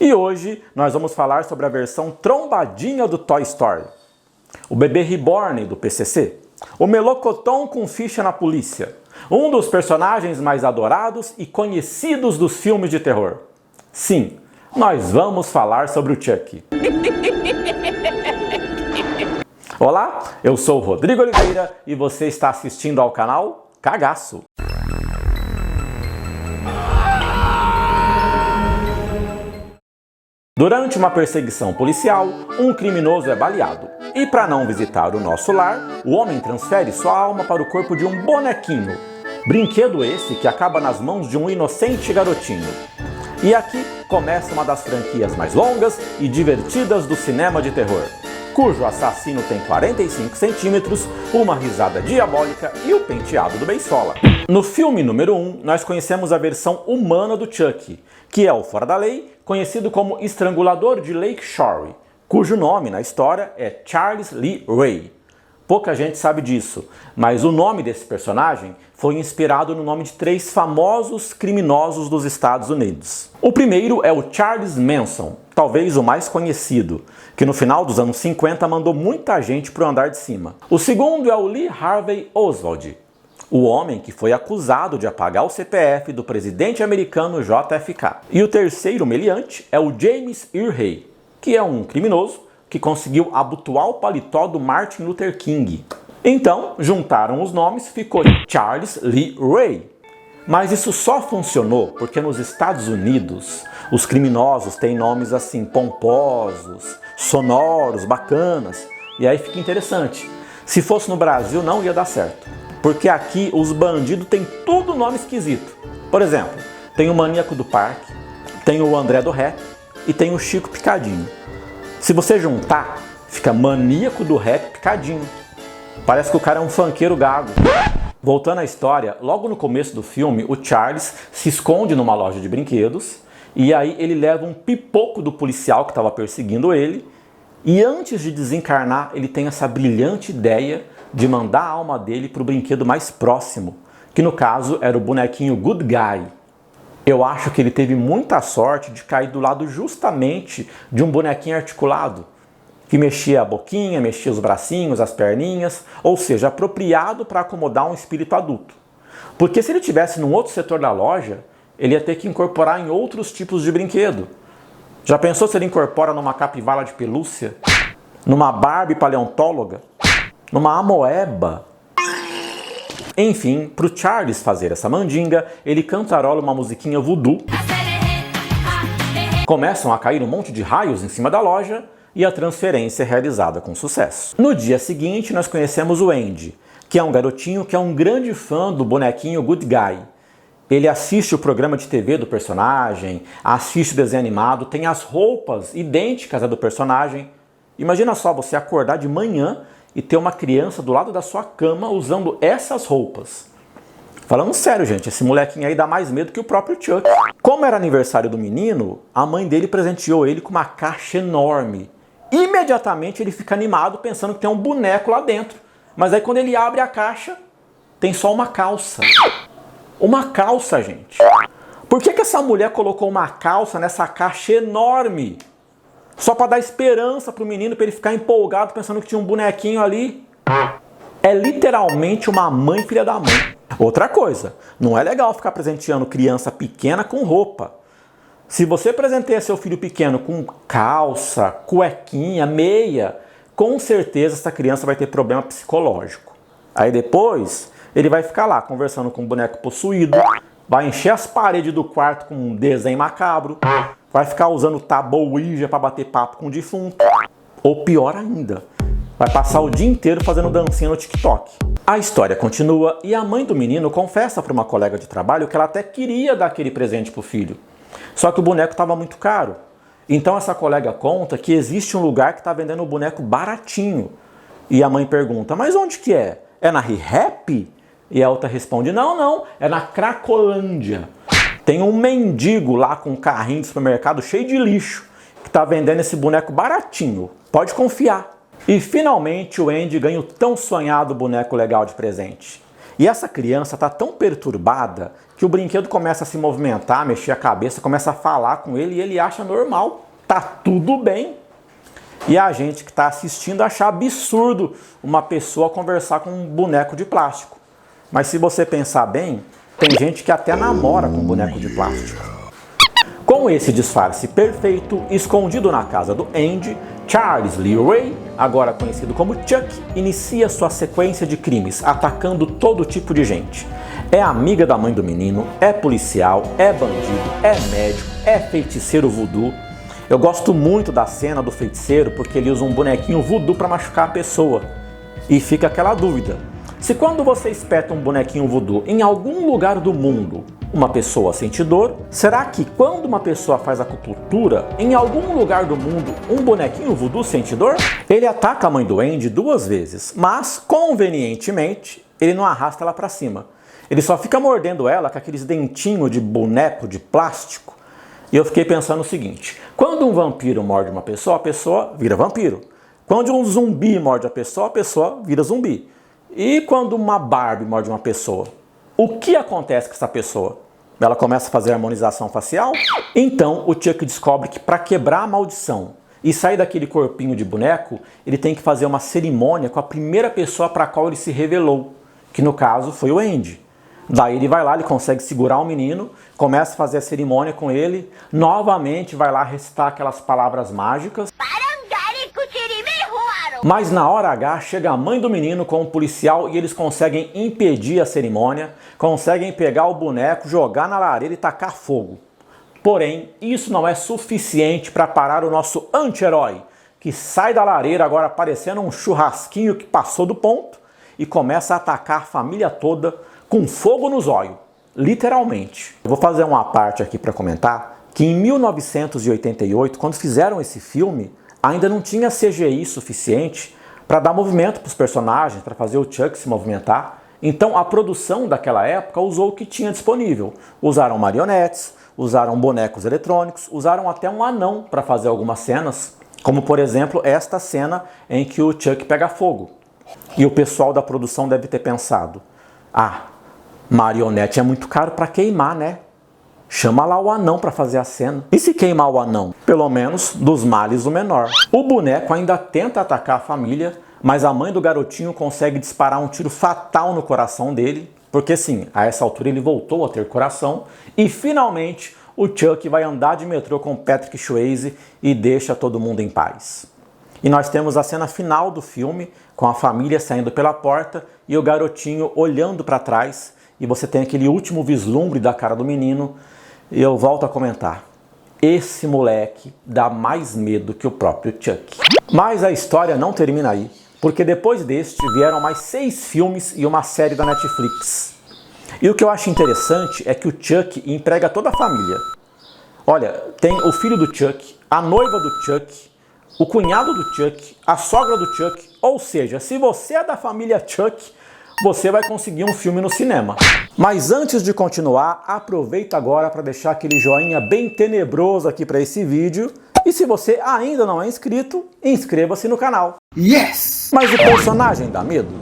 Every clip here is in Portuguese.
E hoje nós vamos falar sobre a versão trombadinha do Toy Story, o bebê reborn do PCC, o melocotão com ficha na polícia, um dos personagens mais adorados e conhecidos dos filmes de terror. Sim, nós vamos falar sobre o Chucky. Olá, eu sou o Rodrigo Oliveira e você está assistindo ao canal Cagaço. Durante uma perseguição policial, um criminoso é baleado. E para não visitar o nosso lar, o homem transfere sua alma para o corpo de um bonequinho. Brinquedo esse que acaba nas mãos de um inocente garotinho. E aqui começa uma das franquias mais longas e divertidas do cinema de terror, cujo assassino tem 45 centímetros, uma risada diabólica e o penteado do beisola. No filme número 1, nós conhecemos a versão humana do Chucky, que é o fora da lei, conhecido como Estrangulador de Lake Shore, cujo nome na história é Charles Lee Ray. Pouca gente sabe disso, mas o nome desse personagem foi inspirado no nome de 3 famosos criminosos dos Estados Unidos. O primeiro é o Charles Manson, talvez o mais conhecido, que no final dos anos 50 mandou muita gente para o andar de cima. O segundo é o Lee Harvey Oswald, o homem que foi acusado de apagar o CPF do presidente americano JFK. E o terceiro meliante é o James Earl Ray, que é um criminoso que conseguiu abotoar o paletó do Martin Luther King. Então, juntaram os nomes, ficou Charles Lee Ray. Mas isso só funcionou porque nos Estados Unidos os criminosos têm nomes assim pomposos, sonoros, bacanas. E aí fica interessante. Se fosse no Brasil não ia dar certo. Porque aqui os bandidos têm tudo nome esquisito. Por exemplo, tem o Maníaco do Parque, tem o André do Rap e tem o Chico Picadinho. Se você juntar, fica Maníaco do Rap Picadinho. Parece que o cara é um funkeiro gago. Voltando à história, logo no começo do filme, o Charles se esconde numa loja de brinquedos e aí ele leva um pipoco do policial que estava perseguindo ele e antes de desencarnar, ele tem essa brilhante ideia de mandar a alma dele para o brinquedo mais próximo, que no caso era o bonequinho Good Guy. Eu acho que ele teve muita sorte de cair do lado justamente de um bonequinho articulado, que mexia a boquinha, mexia os bracinhos, as perninhas, ou seja, apropriado para acomodar um espírito adulto. Porque se ele tivesse num outro setor da loja, ele ia ter que incorporar em outros tipos de brinquedo. Já pensou se ele incorpora numa capivara de pelúcia? Numa Barbie paleontóloga? Numa amoeba? Enfim, para o Charles fazer essa mandinga, ele cantarola uma musiquinha voodoo. Começam a cair um monte de raios em cima da loja e a transferência é realizada com sucesso. No dia seguinte, nós conhecemos o Andy, que é um garotinho que é um grande fã do bonequinho Good Guy. Ele assiste o programa de TV do personagem, assiste o desenho animado, tem as roupas idênticas à do personagem. Imagina só você acordar de manhã e ter uma criança do lado da sua cama usando essas roupas. Falando sério, gente, esse molequinho aí dá mais medo que o próprio Chuck. Como era aniversário do menino, a mãe dele presenteou ele com uma caixa enorme. Imediatamente ele fica animado pensando que tem um boneco lá dentro. Mas aí quando ele abre a caixa, tem só uma calça. Uma calça, gente. Por que essa mulher colocou uma calça nessa caixa enorme? Só para dar esperança pro menino, para ele ficar empolgado pensando que tinha um bonequinho ali. É literalmente uma mãe filha da mãe. Outra coisa, não é legal ficar presenteando criança pequena com roupa. Se você presenteia seu filho pequeno com calça, cuequinha, meia, com certeza essa criança vai ter problema psicológico. Aí depois, ele vai ficar lá conversando com o boneco possuído, vai encher as paredes do quarto com um desenho macabro, vai ficar usando tabu Ouija para bater papo com o defunto. Ou pior ainda, vai passar o dia inteiro fazendo dancinha no TikTok. A história continua e a mãe do menino confessa para uma colega de trabalho que ela até queria dar aquele presente pro filho. Só que o boneco estava muito caro. Então essa colega conta que existe um lugar que está vendendo o boneco baratinho. E a mãe pergunta, mas onde que é? É na ReHap? E a outra responde, não, é na Cracolândia. Tem um mendigo lá com um carrinho de supermercado cheio de lixo que está vendendo esse boneco baratinho. Pode confiar. E finalmente o Andy ganha o tão sonhado boneco legal de presente. E essa criança está tão perturbada que o brinquedo começa a se movimentar, mexer a cabeça, começa a falar com ele e ele acha normal, tá tudo bem. E a gente que está assistindo acha absurdo uma pessoa conversar com um boneco de plástico. Mas se você pensar bem, tem gente que até namora com um boneco de plástico. Com esse disfarce perfeito, escondido na casa do Andy, Charles Lee Ray, agora conhecido como Chuck, inicia sua sequência de crimes, atacando todo tipo de gente. É amiga da mãe do menino, é policial, é bandido, é médico, é feiticeiro voodoo. Eu gosto muito da cena do feiticeiro porque ele usa um bonequinho voodoo para machucar a pessoa. E fica aquela dúvida: se quando você espeta um bonequinho voodoo em algum lugar do mundo, uma pessoa sente dor, será que quando uma pessoa faz acupuntura, em algum lugar do mundo, um bonequinho voodoo sente dor? Ele ataca a mãe do Andy 2 vezes, mas, convenientemente, ele não arrasta ela para cima. Ele só fica mordendo ela com aqueles dentinhos de boneco de plástico. E eu fiquei pensando o seguinte: quando um vampiro morde uma pessoa, a pessoa vira vampiro. Quando um zumbi morde a pessoa vira zumbi. E quando uma Barbie morde uma pessoa, o que acontece com essa pessoa? Ela começa a fazer harmonização facial? Então o Chuck descobre que para quebrar a maldição e sair daquele corpinho de boneco, ele tem que fazer uma cerimônia com a primeira pessoa para a qual ele se revelou, que no caso foi o Andy. Daí ele vai lá, ele consegue segurar o menino, começa a fazer a cerimônia com ele, novamente vai lá recitar aquelas palavras mágicas. Mas na hora H chega a mãe do menino com o policial e eles conseguem impedir a cerimônia, conseguem pegar o boneco, jogar na lareira e tacar fogo. Porém, isso não é suficiente para parar o nosso anti-herói, que sai da lareira agora parecendo um churrasquinho que passou do ponto e começa a atacar a família toda com fogo nos olhos, literalmente. Eu vou fazer uma parte aqui para comentar que em 1988, quando fizeram esse filme, ainda não tinha CGI suficiente para dar movimento para os personagens, para fazer o Chuck se movimentar. Então a produção daquela época usou o que tinha disponível. Usaram marionetes, usaram bonecos eletrônicos, usaram até um anão para fazer algumas cenas, como por exemplo esta cena em que o Chuck pega fogo. E o pessoal da produção deve ter pensado: ah, marionete é muito caro para queimar, né? Chama lá o anão para fazer a cena. E se queimar o anão? Pelo menos dos males o menor. O boneco ainda tenta atacar a família, mas a mãe do garotinho consegue disparar um tiro fatal no coração dele, porque sim, a essa altura ele voltou a ter coração, e finalmente o Chuck vai andar de metrô com Patrick Swayze e deixa todo mundo em paz. E nós temos a cena final do filme, com a família saindo pela porta e o garotinho olhando para trás, e você tem aquele último vislumbre da cara do menino. E eu volto a comentar: esse moleque dá mais medo que o próprio Chuck. Mas a história não termina aí, porque depois deste vieram mais 6 filmes e uma série da Netflix. E o que eu acho interessante é que o Chuck emprega toda a família. Olha, tem o filho do Chuck, a noiva do Chuck, o cunhado do Chuck, a sogra do Chuck. Ou seja, se você é da família Chuck, você vai conseguir um filme no cinema. Mas antes de continuar, aproveita agora para deixar aquele joinha bem tenebroso aqui para esse vídeo. E se você ainda não é inscrito, inscreva-se no canal. Yes! Mas o personagem dá medo?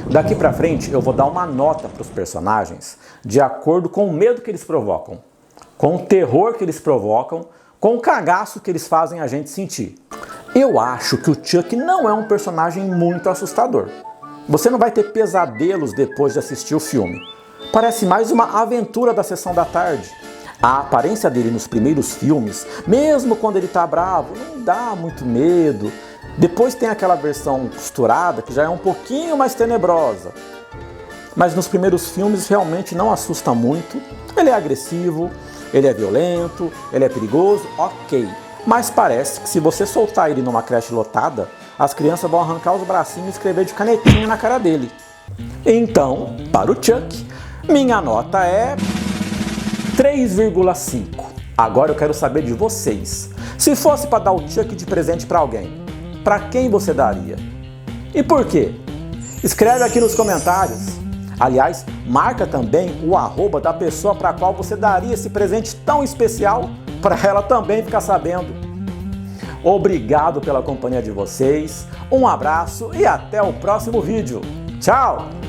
Daqui pra frente eu vou dar uma nota para os personagens de acordo com o medo que eles provocam, com o terror que eles provocam, com o cagaço que eles fazem a gente sentir. Eu acho que o Chuck não é um personagem muito assustador. Você não vai ter pesadelos depois de assistir o filme. Parece mais uma aventura da sessão da tarde. A aparência dele nos primeiros filmes, mesmo quando ele tá bravo, não dá muito medo. Depois tem aquela versão costurada que já é um pouquinho mais tenebrosa. Mas nos primeiros filmes realmente não assusta muito. Ele é agressivo, ele é violento, ele é perigoso, ok. Mas parece que se você soltar ele numa creche lotada, as crianças vão arrancar os bracinhos e escrever de canetinha na cara dele. Então, para o Chuck, minha nota é 3,5. Agora eu quero saber de vocês. Se fosse para dar o Chuck de presente para alguém, para quem você daria? E por quê? Escreve aqui nos comentários. Aliás, marca também o @ da pessoa para a qual você daria esse presente tão especial, para ela também ficar sabendo. Obrigado pela companhia de vocês, um abraço e até o próximo vídeo. Tchau!